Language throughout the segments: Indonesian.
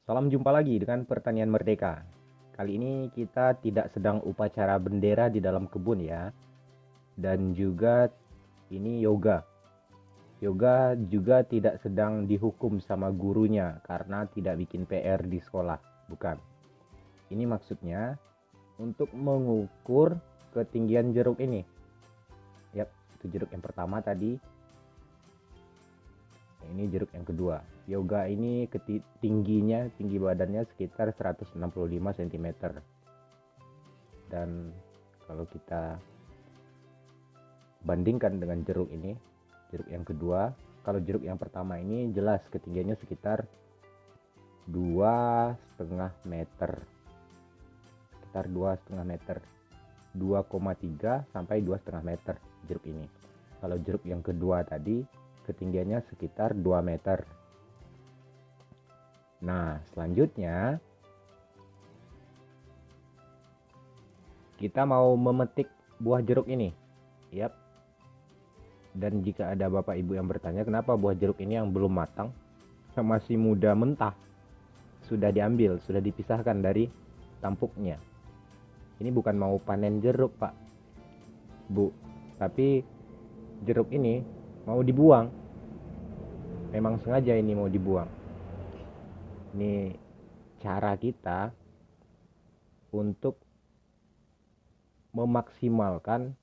Salam jumpa lagi dengan Pertanian Merdeka. Kali ini kita tidak sedang upacara bendera di dalam kebun ya. Dan juga ini yoga. Yoga juga tidak sedang dihukum sama gurunya karena tidak bikin PR di sekolah. Bukan. Ini maksudnya untuk mengukur ketinggian jeruk ini. Yap, itu jeruk yang pertama tadi. Ini jeruk yang kedua. Yoga ini tinggi badannya sekitar 165 cm. Dan kalau kita bandingkan dengan jeruk ini, jeruk yang kedua, kalau jeruk yang pertama ini jelas ketinggiannya sekitar 2,5 meter. Sekitar 2,5 meter. 2,3 sampai 2,5 meter jeruk ini. Kalau jeruk yang kedua tadi ketinggiannya sekitar 2 meter. Nah, selanjutnya kita mau memetik buah jeruk ini. Yap. Dan jika ada Bapak Ibu yang bertanya kenapa buah jeruk ini yang belum matang, masih muda mentah, sudah diambil, sudah dipisahkan dari tampuknya. Ini bukan mau panen jeruk, Pak, Bu, tapi jeruk ini mau dibuang. Memang sengaja ini mau dibuang. Ini cara kita untuk memaksimalkan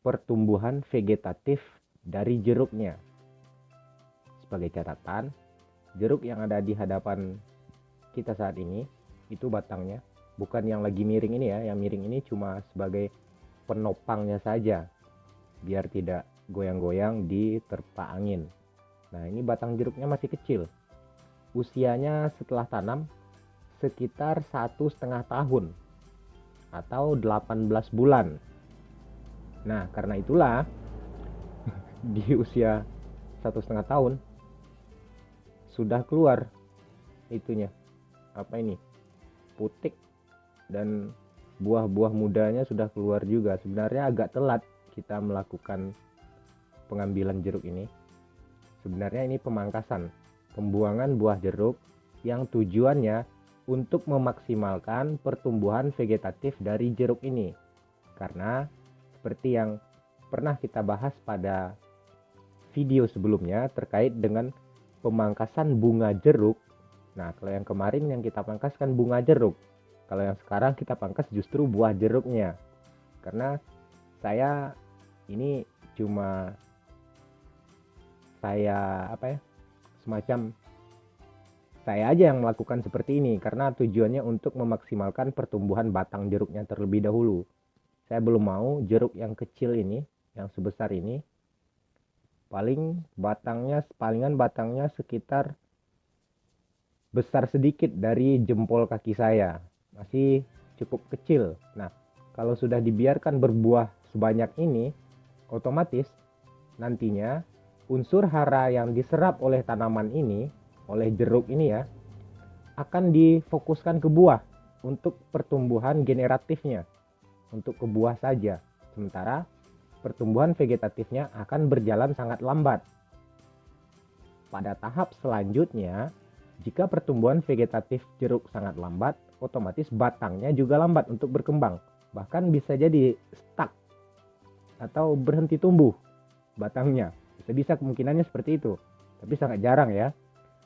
pertumbuhan vegetatif dari jeruknya. Sebagai catatan, jeruk yang ada di hadapan kita saat ini itu batangnya, bukan yang lagi miring ini ya. Yang miring ini cuma sebagai penopangnya saja biar tidak goyang-goyang di terpa angin. Nah, ini batang jeruknya masih kecil. Usianya setelah tanam sekitar 1,5 tahun atau 18 bulan. Nah, karena itulah di usia 1,5 tahun sudah keluar itunya, apa ini, putik, dan buah-buah mudanya sudah keluar juga. Sebenarnya agak telat kita melakukan pengambilan jeruk ini. Sebenarnya ini pemangkasan, pembuangan buah jeruk yang tujuannya untuk memaksimalkan pertumbuhan vegetatif dari jeruk ini. Karena seperti yang pernah kita bahas pada video sebelumnya terkait dengan pemangkasan bunga jeruk. Nah, kalau yang kemarin yang kita pangkaskan bunga jeruk. Kalau yang sekarang kita pangkas justru buah jeruknya. Karena saya ini cuma semacam saya aja yang melakukan seperti ini karena tujuannya untuk memaksimalkan pertumbuhan batang jeruknya terlebih dahulu. Saya belum mau jeruk yang kecil ini, yang sebesar ini, palingan batangnya sekitar besar sedikit dari jempol kaki saya, masih cukup kecil. Nah, kalau sudah dibiarkan berbuah sebanyak ini, otomatis nantinya unsur hara yang diserap oleh tanaman ini, oleh jeruk ini ya, akan difokuskan ke buah untuk pertumbuhan generatifnya, untuk ke buah saja. Sementara pertumbuhan vegetatifnya akan berjalan sangat lambat. Pada tahap selanjutnya, jika pertumbuhan vegetatif jeruk sangat lambat, otomatis batangnya juga lambat untuk berkembang. Bahkan bisa jadi stuck atau berhenti tumbuh batangnya. Bisa kemungkinannya seperti itu, tapi sangat jarang ya.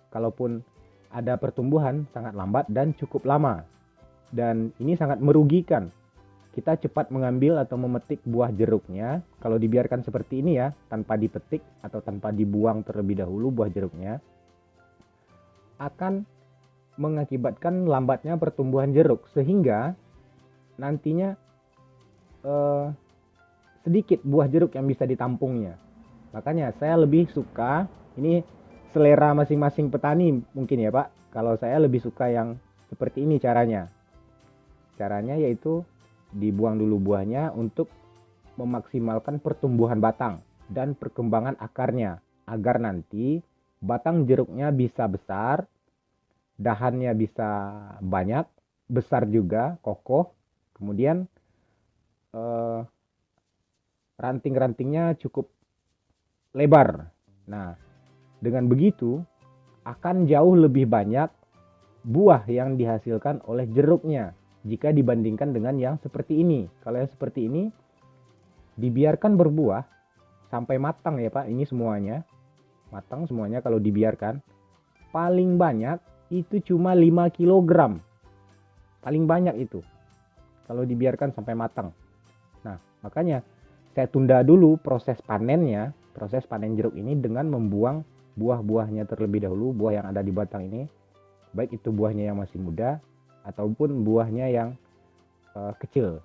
Kalaupun ada pertumbuhan sangat lambat dan cukup lama, dan ini sangat merugikan. Kita cepat mengambil atau memetik buah jeruknya kalau dibiarkan seperti ini ya, tanpa dipetik atau tanpa dibuang terlebih dahulu buah jeruknya, akan mengakibatkan lambatnya pertumbuhan jeruk sehingga nantinya sedikit buah jeruk yang bisa ditampungnya. Makanya saya lebih suka, ini selera masing-masing petani mungkin ya Pak, kalau saya lebih suka yang seperti ini caranya. Caranya yaitu dibuang dulu buahnya untuk memaksimalkan pertumbuhan batang dan perkembangan akarnya, agar nanti batang jeruknya bisa besar, dahannya bisa banyak, besar juga, kokoh, kemudian ranting-rantingnya cukup lebar. Nah, dengan begitu akan jauh lebih banyak buah yang dihasilkan oleh jeruknya jika dibandingkan dengan yang seperti ini. Kalau yang seperti ini dibiarkan berbuah sampai matang ya Pak, ini semuanya matang semuanya. Kalau dibiarkan paling banyak itu cuma 5 kg, paling banyak itu kalau dibiarkan sampai matang. Nah makanya saya tunda dulu proses panennya, proses panen jeruk ini dengan membuang buah-buahnya terlebih dahulu, buah yang ada di batang ini, baik itu buahnya yang masih muda ataupun buahnya yang kecil,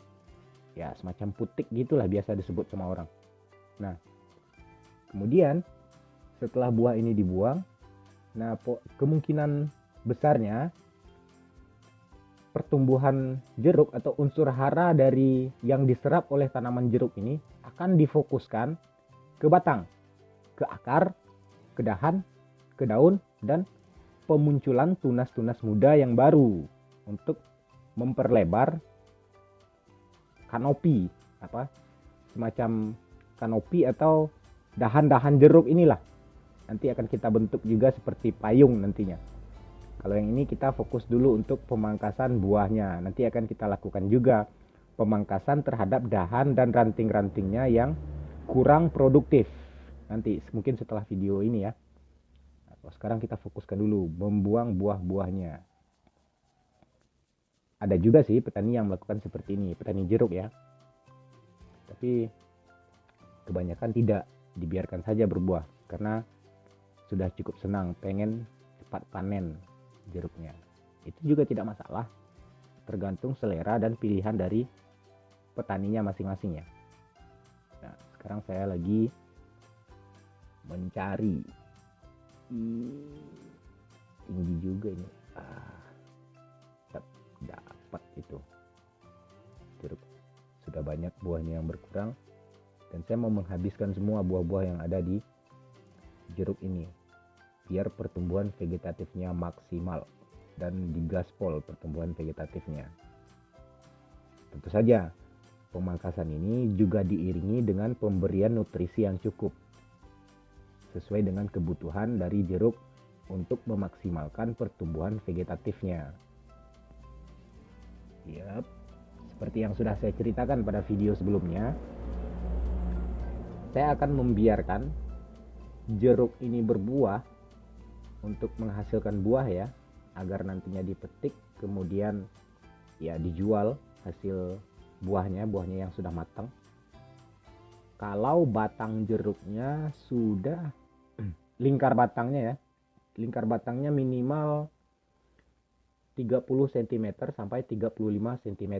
ya semacam putik gitulah biasa disebut sama orang. Nah kemudian setelah buah ini dibuang, nah kemungkinan besarnya pertumbuhan jeruk atau unsur hara dari yang diserap oleh tanaman jeruk ini akan difokuskan ke batang, ke akar, ke dahan, ke daun, dan pemunculan tunas-tunas muda yang baru untuk memperlebar kanopi, semacam kanopi atau dahan-dahan jeruk inilah. Nanti akan kita bentuk juga seperti payung nantinya. Kalau yang ini kita fokus dulu untuk pemangkasan buahnya. Nanti akan kita lakukan juga pemangkasan terhadap dahan dan ranting-rantingnya yang kurang produktif. Nanti mungkin setelah video ini ya. Nah, sekarang kita fokuskan dulu membuang buah-buahnya. Ada juga sih petani yang melakukan seperti ini, petani jeruk ya. Tapi kebanyakan tidak, dibiarkan saja berbuah karena sudah cukup senang, pengen cepat panen jeruknya. Itu juga tidak masalah, tergantung selera dan pilihan dari petaninya masing-masing ya. Nah, sekarang saya lagi mencari, tinggi juga ini, dapat itu jeruk, sudah banyak buahnya yang berkurang dan saya mau menghabiskan semua buah-buah yang ada di jeruk ini biar pertumbuhan vegetatifnya maksimal dan digaspol pertumbuhan vegetatifnya. Tentu saja pemangkasan ini juga diiringi dengan pemberian nutrisi yang cukup sesuai dengan kebutuhan dari jeruk untuk memaksimalkan pertumbuhan vegetatifnya. Yap, seperti yang sudah saya ceritakan pada video sebelumnya, saya akan membiarkan jeruk ini berbuah untuk menghasilkan buah ya, agar nantinya dipetik kemudian ya dijual hasil buahnya yang sudah matang. Kalau batang jeruknya sudah lingkar batangnya minimal 30 cm sampai 35 cm.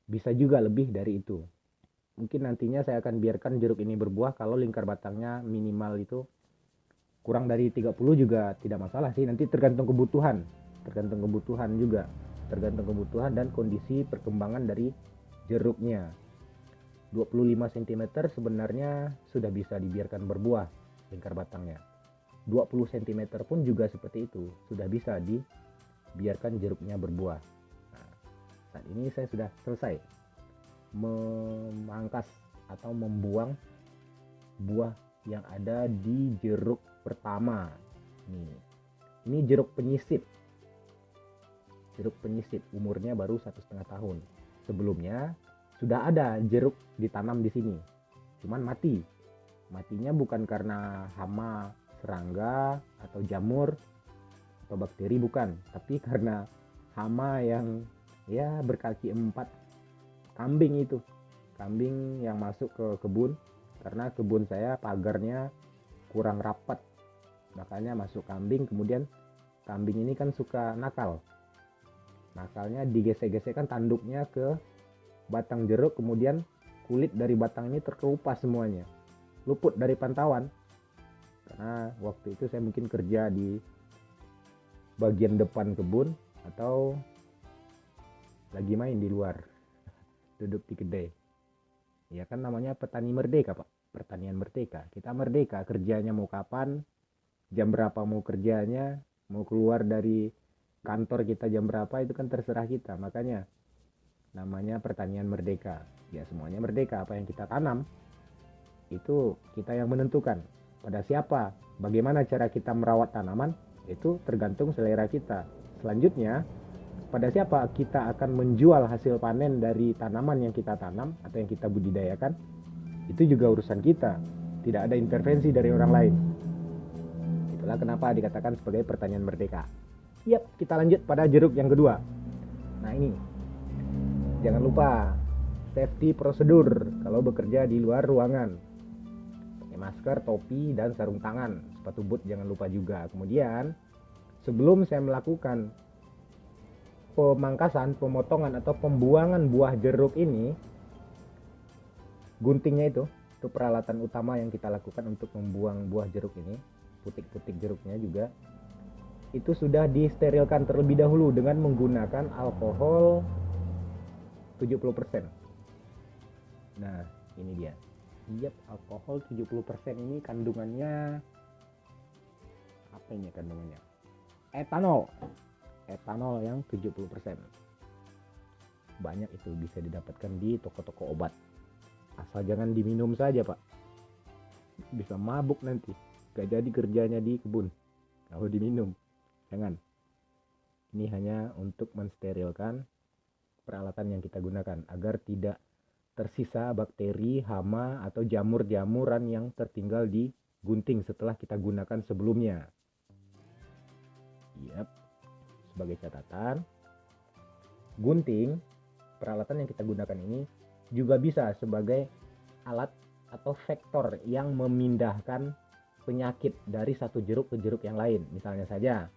Bisa juga lebih dari itu. Mungkin nantinya saya akan biarkan jeruk ini berbuah kalau lingkar batangnya minimal itu kurang dari 30 juga tidak masalah sih. Nanti tergantung kebutuhan juga. Tergantung kebutuhan dan kondisi perkembangan dari jeruknya. 25 cm sebenarnya sudah bisa dibiarkan berbuah lingkar batangnya. 20 cm pun juga seperti itu, sudah bisa dibiarkan jeruknya berbuah. Nah, saat ini saya sudah selesai memangkas atau membuang buah yang ada di jeruk pertama. Ini jeruk penyisip. Jeruk penyisip umurnya baru 1,5 tahun. Sebelumnya sudah ada jeruk ditanam di sini, cuman mati. Matinya bukan karena hama, serangga, atau jamur, atau bakteri, bukan. Tapi karena hama yang ya berkaki 4, kambing itu. Kambing yang masuk ke kebun, karena kebun saya pagarnya kurang rapat. Makanya masuk kambing, kemudian kambing ini kan suka nakal. Nakalnya digesek-gesekkan tanduknya ke batang jeruk, kemudian kulit dari batang ini terkelupas semuanya. Luput dari pantauan. Karena waktu itu saya mungkin kerja di bagian depan kebun atau lagi main di luar, duduk di kedai. Ya kan namanya petani merdeka Pak, pertanian merdeka. Kita merdeka, kerjanya mau kapan, jam berapa mau kerjanya, mau keluar dari kantor kita jam berapa, itu kan terserah kita. Makanya namanya pertanian merdeka. Ya semuanya merdeka, apa yang kita tanam itu kita yang menentukan. Pada siapa, bagaimana cara kita merawat tanaman, itu tergantung selera kita. Selanjutnya, pada siapa kita akan menjual hasil panen dari tanaman yang kita tanam atau yang kita budidayakan, itu juga urusan kita. Tidak ada intervensi dari orang lain. Itulah kenapa dikatakan sebagai pertanian merdeka. Yap, kita lanjut pada jeruk yang kedua. Nah ini, jangan lupa safety prosedur kalau bekerja di luar ruangan. Pakai masker, topi, dan sarung tangan. Sepatu boot jangan lupa juga. Kemudian, sebelum saya melakukan pemangkasan, pemotongan atau pembuangan buah jeruk ini, guntingnya itu peralatan utama yang kita lakukan untuk membuang buah jeruk ini, putik-putik jeruknya juga, itu sudah disterilkan terlebih dahulu dengan menggunakan alkohol 70%. Nah, ini dia. Yap, alkohol 70% ini kandungannya apa ini kandungannya? Etanol yang 70%. Banyak itu bisa didapatkan di toko-toko obat. Asal jangan diminum saja, Pak. Bisa mabuk nanti. Gak jadi kerjanya di kebun kalau diminum. Jangan. Ini hanya untuk mensterilkan peralatan yang kita gunakan agar tidak tersisa bakteri, hama, atau jamur-jamuran yang tertinggal di gunting setelah kita gunakan sebelumnya. Yap. Sebagai catatan, gunting, peralatan yang kita gunakan ini juga bisa sebagai alat atau vektor yang memindahkan penyakit dari satu jeruk ke jeruk yang lain. Misalnya saja,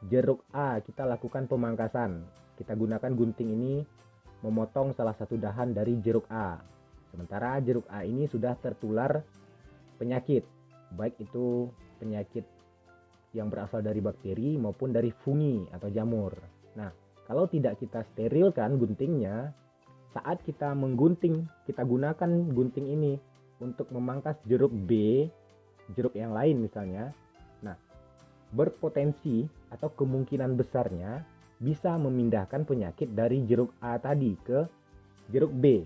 jeruk A kita lakukan pemangkasan. Kita gunakan gunting ini memotong salah satu dahan dari jeruk A. Sementara jeruk A ini sudah tertular penyakit, baik itu penyakit yang berasal dari bakteri maupun dari fungi atau jamur. Nah, kalau tidak kita sterilkan guntingnya, saat kita menggunting, kita gunakan gunting ini untuk memangkas jeruk B, jeruk yang lain misalnya. Nah, berpotensi atau kemungkinan besarnya bisa memindahkan penyakit dari jeruk A tadi ke jeruk B.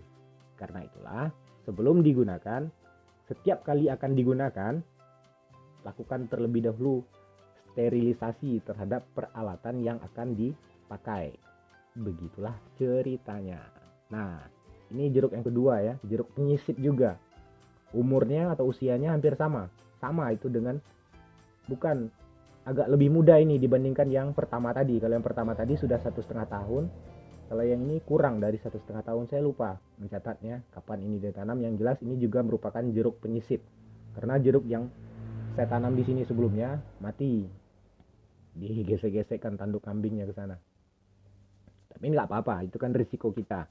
Karena itulah, sebelum digunakan, setiap kali akan digunakan, lakukan terlebih dahulu sterilisasi terhadap peralatan yang akan dipakai. Begitulah ceritanya. Nah, ini jeruk yang kedua ya, jeruk penyisip juga. Umurnya atau usianya hampir sama. Sama itu dengan, bukan, agak lebih muda ini dibandingkan yang pertama tadi. Kalau yang pertama tadi sudah 1,5 tahun. Kalau yang ini kurang dari 1,5 tahun, saya lupa mencatatnya kapan ini ditanam. Yang jelas ini juga merupakan jeruk penyisip. Karena jeruk yang saya tanam di sini sebelumnya mati. Digesek-gesekkan tanduk kambingnya ke sana. Tapi nggak apa-apa, itu kan risiko kita.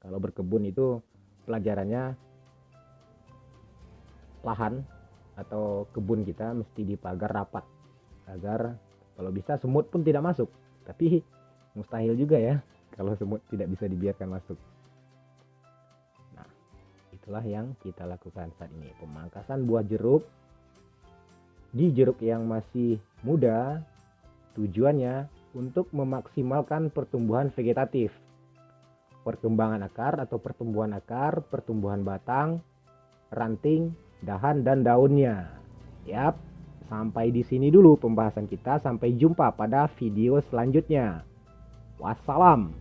Kalau berkebun itu pelajarannya, lahan atau kebun kita mesti dipagar rapat agar kalau bisa semut pun tidak masuk. Tapi mustahil juga ya kalau semut tidak bisa dibiarkan masuk. Nah, itulah yang kita lakukan saat ini, pemangkasan buah jeruk di jeruk yang masih muda. Tujuannya untuk memaksimalkan pertumbuhan vegetatif, perkembangan akar atau pertumbuhan akar, pertumbuhan batang, ranting, dahan, dan daunnya. Yap, sampai di sini dulu pembahasan kita. Sampai jumpa pada video selanjutnya. Wassalam.